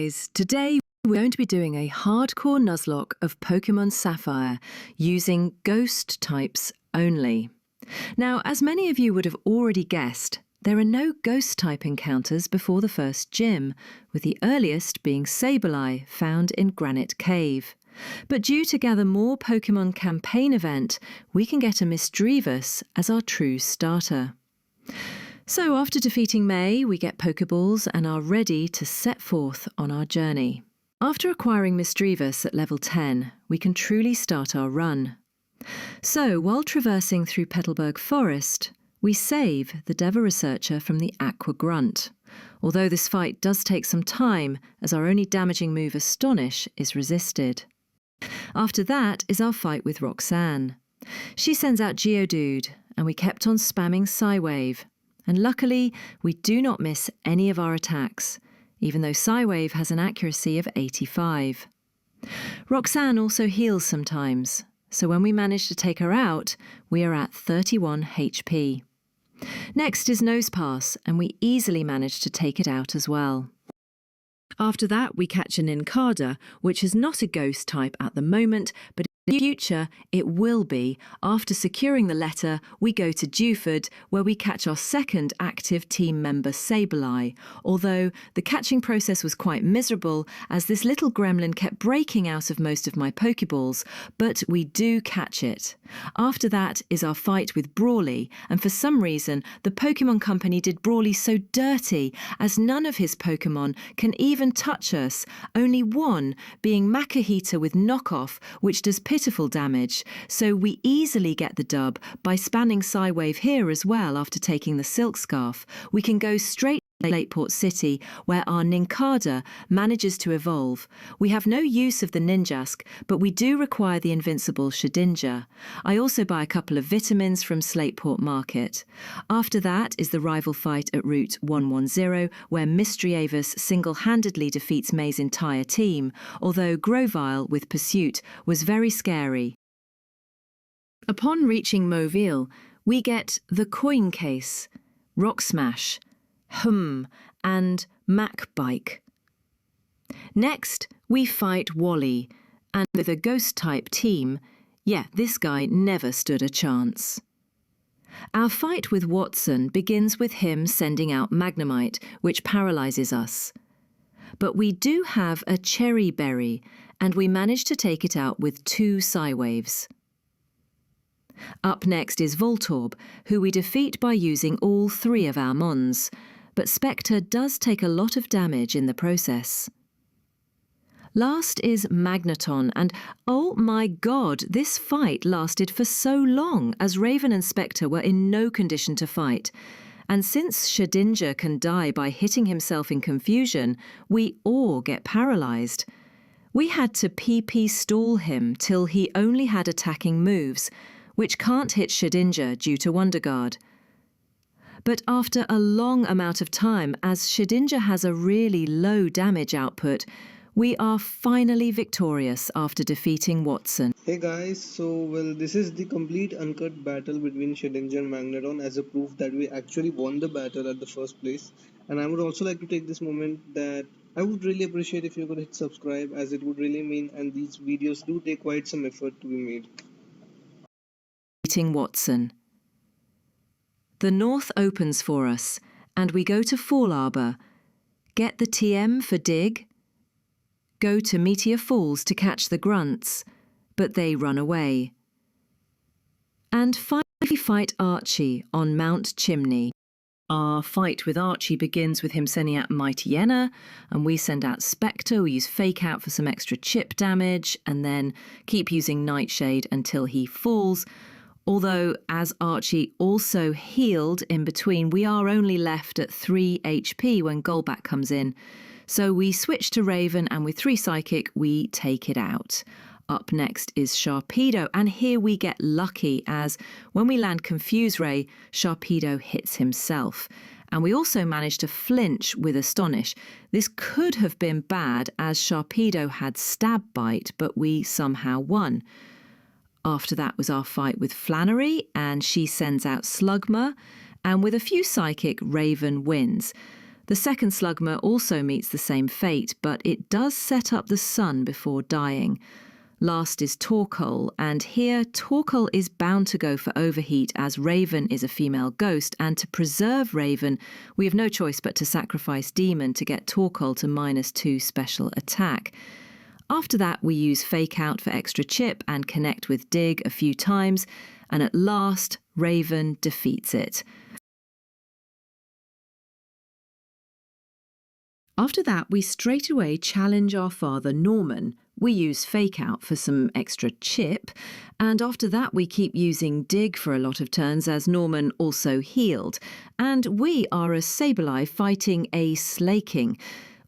guys, today we're going to be doing a hardcore Nuzlocke of Pokemon Sapphire using ghost types only. Now, as many of you would have already guessed, there are no ghost type encounters before the first gym, with the earliest being Sableye, found in Granite Cave. But due to Gather More Pokemon campaign event, we can get a Misdreavus as our true starter. So after defeating May, we get Pokeballs and are ready to set forth on our journey. After acquiring Misdreavus at level 10, we can truly start our run. So while traversing through Petalburg Forest, we save the Deva researcher from the Aqua Grunt, although this fight does take some time as our only damaging move Astonish is resisted. After that is our fight with Roxanne. She sends out Geodude and we kept on spamming Psywave. And luckily, we do not miss any of our attacks, even though Psywave has an accuracy of 85. Roxanne also heals sometimes, so when we manage to take her out, we are at 31 HP. Next is Nosepass, and we easily manage to take it out as well. After that, we catch an Nincada, which is not a ghost type at the moment, but in the future, it will be. After securing the letter, we go to Dewford, where we catch our second active team member, Sableye, although the catching process was quite miserable, as this little gremlin kept breaking out of most of my Pokeballs, but we do catch it. After that is our fight with Brawly, and for some reason, the Pokemon Company did Brawly so dirty, as none of his Pokemon can even touch us, only one being Makahita with Knockoff, which does pitiful damage, so we easily get the dub by spanning Psywave here as well after taking the Silk Scarf. We can go straight to Lakeport City, where our Nincada manages to evolve. We have no use of the Ninjask, but we do require the invincible Shedinja. I also buy a couple of vitamins from Slateport Market. After that is the rival fight at Route 110, where Misdreavus single-handedly defeats May's entire team, although Grovyle with Pursuit was very scary. Upon reaching Mobile, we get the Coin Case, Rock Smash, and Mac Bike. Next, we fight Wally, and with a ghost-type team, this guy never stood a chance. Our fight with Watson begins with him sending out Magnemite, which paralyzes us. But we do have a Cherry Berry, and we manage to take it out with 2 Psywaves. Up next is Voltorb, who we defeat by using all 3 of our Mons, but Spectre does take a lot of damage in the process. Last is Magneton, and oh my god, this fight lasted for so long as Raven and Spectre were in no condition to fight. And since Shedinja can die by hitting himself in confusion, we all get paralysed. We had to PP stall him till he only had attacking moves, which can't hit Shedinja due to Wonder Guard. But after a long amount of time, as Shedinja has a really low damage output, we are finally victorious after defeating Watson. Hey guys, this is the complete uncut battle between Shedinja and Magneton as a proof that we actually won the battle at the first place. And I would also like to take this moment that I would really appreciate if you could hit subscribe, as it would really mean, and these videos do take quite some effort to be made. Beating Watson. The north opens for us, and we go to Fall Arbor, get the TM for Dig, go to Meteor Falls to catch the grunts, but they run away. And finally fight Archie on Mount Chimney. Our fight with Archie begins with him sending out Mightyena, and we send out Spectre. We use Fake Out for some extra chip damage, and then keep using Nightshade until he falls. Although, as Archie also healed in between, we are only left at 3 HP when Golbat comes in. So we switch to Raven, and with 3 Psychic, we take it out. Up next is Sharpedo, and here we get lucky, as when we land Confuse Ray, Sharpedo hits himself. And we also manage to flinch with Astonish. This could have been bad, as Sharpedo had Stab Bite, but we somehow won. After that was our fight with Flannery, and she sends out Slugma, and with a few Psychic, Raven wins. The second Slugma also meets the same fate, but it does set up the sun before dying. Last is Torkoal, and here Torkoal is bound to go for overheat as Raven is a female ghost, and to preserve Raven, we have no choice but to sacrifice Demon to get Torkoal to -2 special attack. After that, we use Fake Out for extra chip and connect with Dig a few times, and at last, Raven defeats it. After that, we straight away challenge our father Norman. We use Fake Out for some extra chip, and after that we keep using Dig for a lot of turns as Norman also healed. And we are a Sableye fighting a Slaking.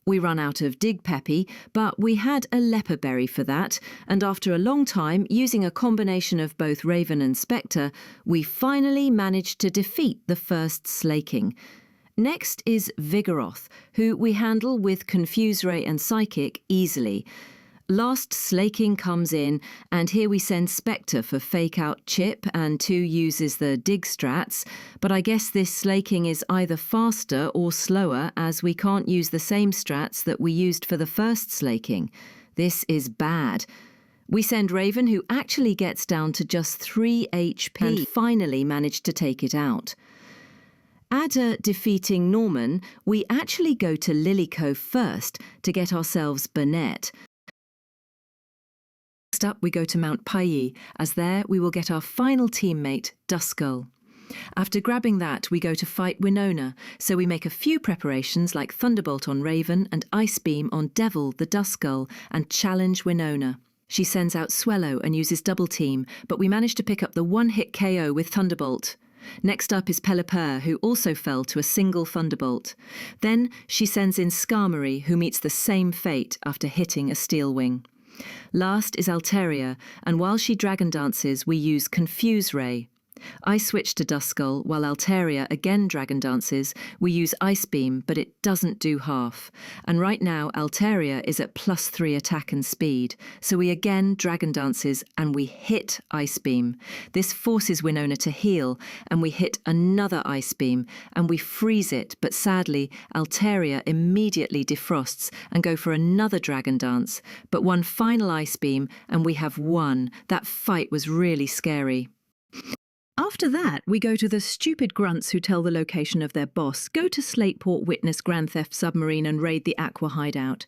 We run out of Dig Peppy, but we had a Leper Berry for that, and after a long time, using a combination of both Raven and Spectre, we finally managed to defeat the first Slaking. Next is Vigoroth, who we handle with Confuse Ray and Psychic easily. Last Slaking comes in, and here we send Spectre for Fake Out Chip, and 2 uses the Dig strats, but I guess this Slaking is either faster or slower as we can't use the same strats that we used for the first Slaking. This is bad. We send Raven, who actually gets down to just 3 HP and finally managed to take it out. After defeating Norman, we actually go to Lilycove first to get ourselves Burnett. Next up, we go to Mount Payi, as there we will get our final teammate, Duskull. After grabbing that, we go to fight Winona, so we make a few preparations like Thunderbolt on Raven and Ice Beam on Devil the Duskull and challenge Winona. She sends out Swellow and uses Double Team, but we manage to pick up the one-hit KO with Thunderbolt. Next up is Pelipper, who also fell to a single Thunderbolt. Then she sends in Skarmory, who meets the same fate after hitting a Steel Wing. Last is Altaria, and while she Dragon Dances, we use Confuse Ray. I switch to Duskull, while Altaria again Dragon Dances. We use Ice Beam, but it doesn't do half. And right now, Altaria is at +3 attack and speed. So we again Dragon Dances, and we hit Ice Beam. This forces Winona to heal, and we hit another Ice Beam, and we freeze it, but sadly, Altaria immediately defrosts and go for another Dragon Dance. But one final Ice Beam, and we have won. That fight was really scary. After that, we go to the stupid grunts who tell the location of their boss, go to Slateport, witness Grand Theft Submarine and raid the Aqua hideout.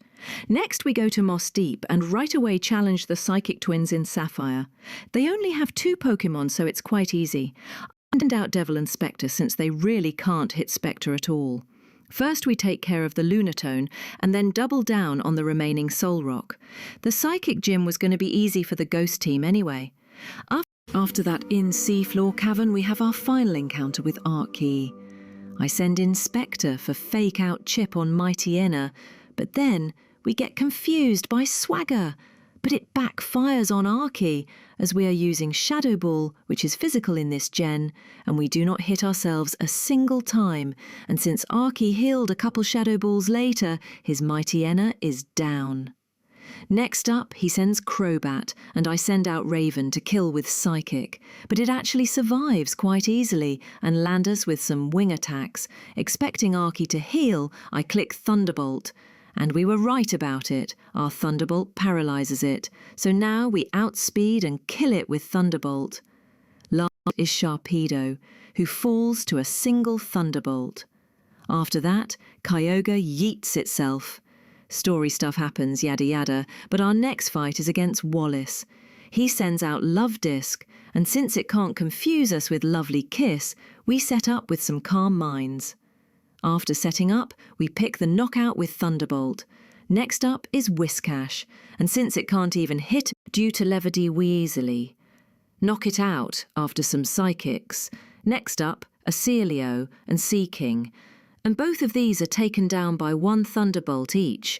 Next, we go to Moss Deep and right away challenge the Psychic Twins in Sapphire. They only have 2 Pokemon, so it's quite easy. I send out Devil and Spectre since they really can't hit Spectre at all. First we take care of the Lunatone and then double down on the remaining Soul Rock. The Psychic Gym was going to be easy for the Ghost team anyway. After that in Seafloor Cavern, we have our final encounter with Archie. I send in Spectre for Fake Out Chip on Mightyena, but then we get confused by Swagger. But it backfires on Archie, as we are using Shadow Ball, which is physical in this gen, and we do not hit ourselves a single time, and since Archie healed a couple Shadow Balls later, his Mightyena is down. Next up, he sends Crobat, and I send out Raven to kill with Psychic. But it actually survives quite easily and lands us with some wing attacks. Expecting Archie to heal, I click Thunderbolt. And we were right about it. Our Thunderbolt paralyzes it. So now we outspeed and kill it with Thunderbolt. Last is Sharpedo, who falls to a single Thunderbolt. After that, Kyogre yeets itself. Story stuff happens, yada yada, but our next fight is against Wallace. He sends out Love Disc, and since it can't confuse us with Lovely Kiss, we set up with some Calm Minds. After setting up, we pick the knockout with Thunderbolt. Next up is Whiscash, and since it can't even hit due to Levity Weasley. Knock it out after some Psychics. Next up, Acelio and Seaking. And both of these are taken down by 1 Thunderbolt each.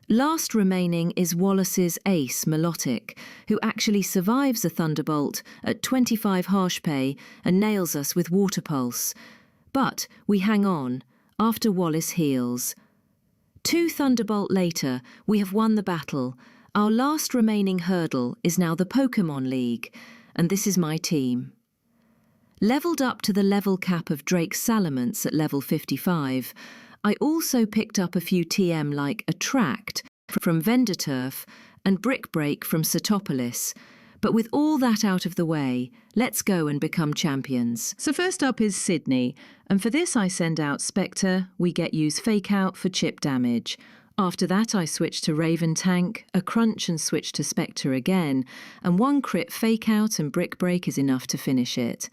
Last remaining is Wallace's ace, Milotic, who actually survives a Thunderbolt at 25 harsh pay and nails us with Water Pulse. But we hang on, after Wallace heals. 2 Thunderbolt later, we have won the battle. Our last remaining hurdle is now the Pokémon League, and this is my team. Levelled up to the level cap of Drake Salamence at level 55, I also picked up a few TM like Attract from Vendor Turf and Brick Break from Satopolis. But with all that out of the way, let's go and become champions. So first up is Sydney, and for this I send out Spectre, we get use Fake Out for chip damage. After that I switch to Raven Tank, a Crunch and switch to Spectre again, and one crit Fake Out and Brick Break is enough to finish it.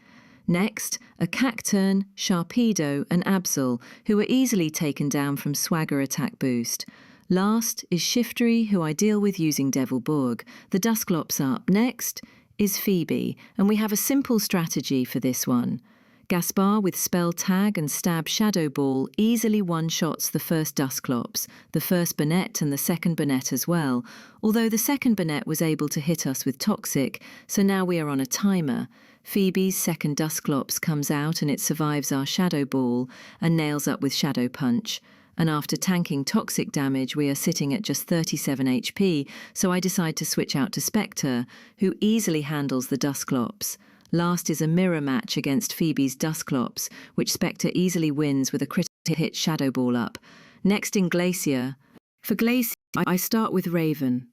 Next, a Cacturn, Sharpedo and Absol, who are easily taken down from Swagger attack boost. Last is Shiftry, who I deal with using Devilborg. The Dusclops up. Next is Phoebe, and we have a simple strategy for this one. Gaspar with Spell Tag and Stab Shadow Ball easily one-shots the first Dusclops, the first Bonnet and the second Bonnet as well, although the second Bonnet was able to hit us with Toxic, so now we are on a timer. Phoebe's second Dusclops comes out and it survives our Shadow Ball and nails up with Shadow Punch. And after tanking toxic damage, we are sitting at just 37 HP, so I decide to switch out to Spectre, who easily handles the Dusclops. Last is a mirror match against Phoebe's Dusclops, which Spectre easily wins with a critical hit Shadow Ball up. Next in Glacier. For Glacier, I start with Raven.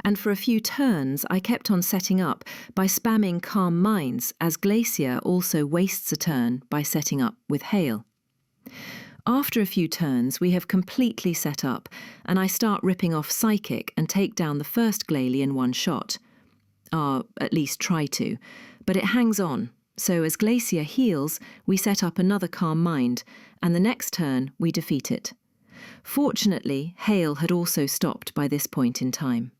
And for a few turns, I kept on setting up by spamming Calm Minds, as Glacier also wastes a turn by setting up with Hail. After a few turns, we have completely set up, and I start ripping off Psychic and take down the first Glalie in one shot. At least try to, but it hangs on, so as Glacier heals, we set up another Calm Mind, and the next turn we defeat it. Fortunately, Hail had also stopped by this point in time.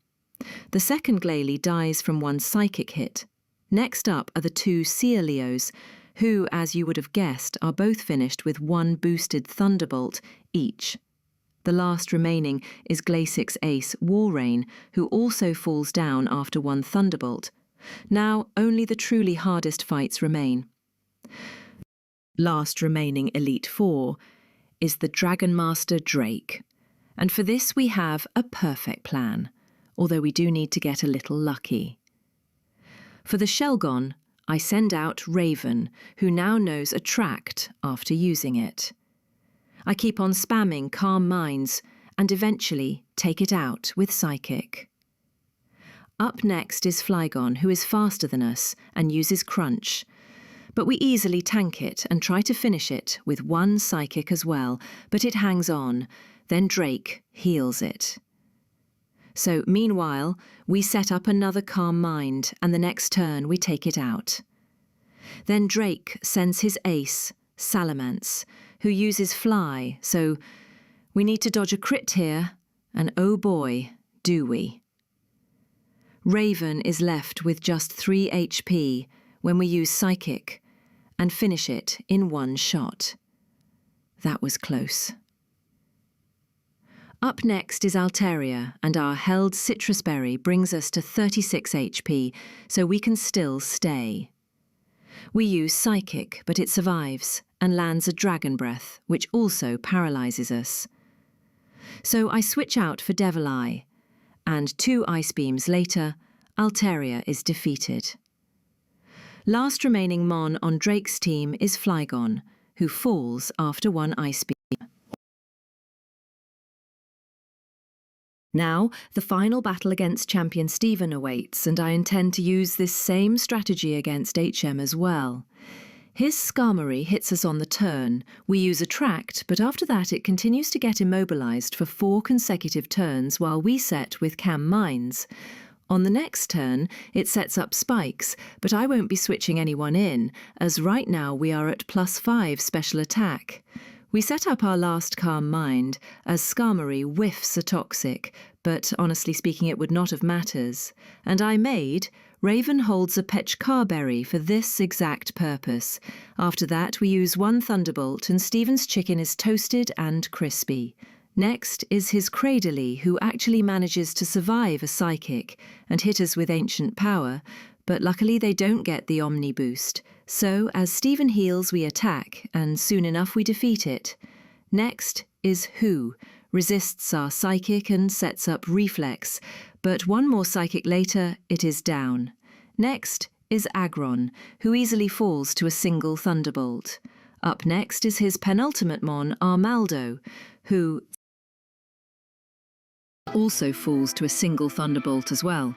The second Glalie dies from one Psychic hit. Next up are the two Searleos, who, as you would have guessed, are both finished with one boosted Thunderbolt each. The last remaining is Glacick's ace, Walrein, who also falls down after one Thunderbolt. Now, only the truly hardest fights remain. Last remaining Elite Four is the Dragon Master Drake. And for this we have a perfect plan, although we do need to get a little lucky. For the Shelgon, I send out Raven, who now knows Attract after using it. I keep on spamming Calm Minds and eventually take it out with Psychic. Up next is Flygon, who is faster than us and uses Crunch, but we easily tank it and try to finish it with one Psychic as well, but it hangs on. Then Drake heals it. So, meanwhile, we set up another Calm Mind, and the next turn we take it out. Then Drake sends his ace, Salamence, who uses Fly, so we need to dodge a crit here, and oh boy, do we. Raven is left with just 3 HP when we use Psychic, and finish it in one shot. That was close. Up next is Altaria, and our held Citrus Berry brings us to 36 HP, so we can still stay. We use Psychic, but it survives, and lands a Dragon Breath, which also paralyzes us. So I switch out for Devil Eye, and 2 Ice Beams later, Altaria is defeated. Last remaining Mon on Drake's team is Flygon, who falls after 1 Ice Beam. Now, the final battle against Champion Steven awaits, and I intend to use this same strategy against HM as well. His Skarmory hits us on the turn. We use Attract, but after that it continues to get immobilized for 4 consecutive turns while we set with Calm Minds. On the next turn, it sets up Spikes, but I won't be switching anyone in, as right now we are at +5 special attack. We set up our last Calm Mind, as Skarmory whiffs a Toxic, but honestly speaking it would not have matters. And I made Raven holds a Petchcarberry for this exact purpose. After that we use 1 Thunderbolt and Steven's chicken is toasted and crispy. Next is his Cradily, who actually manages to survive a Psychic and hit us with Ancient Power, but luckily they don't get the Omni boost. So, as Steven heals, we attack, and soon enough we defeat it. Next is Who, resists our Psychic and sets up Reflex, but 1 more Psychic later, it is down. Next is Aggron, who easily falls to a single Thunderbolt. Up next is his penultimate Mon, Armaldo, who also falls to a single Thunderbolt as well.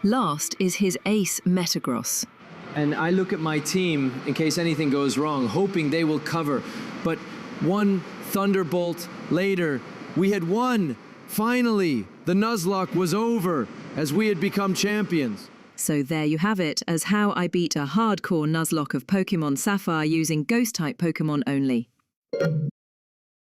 Last is his ace, Metagross. And I look at my team in case anything goes wrong, hoping they will cover. But one Thunderbolt later, we had won. Finally, the Nuzlocke was over as we had become champions. So there you have it, as how I beat a hardcore Nuzlocke of Pokemon Sapphire using Ghost-type Pokemon only.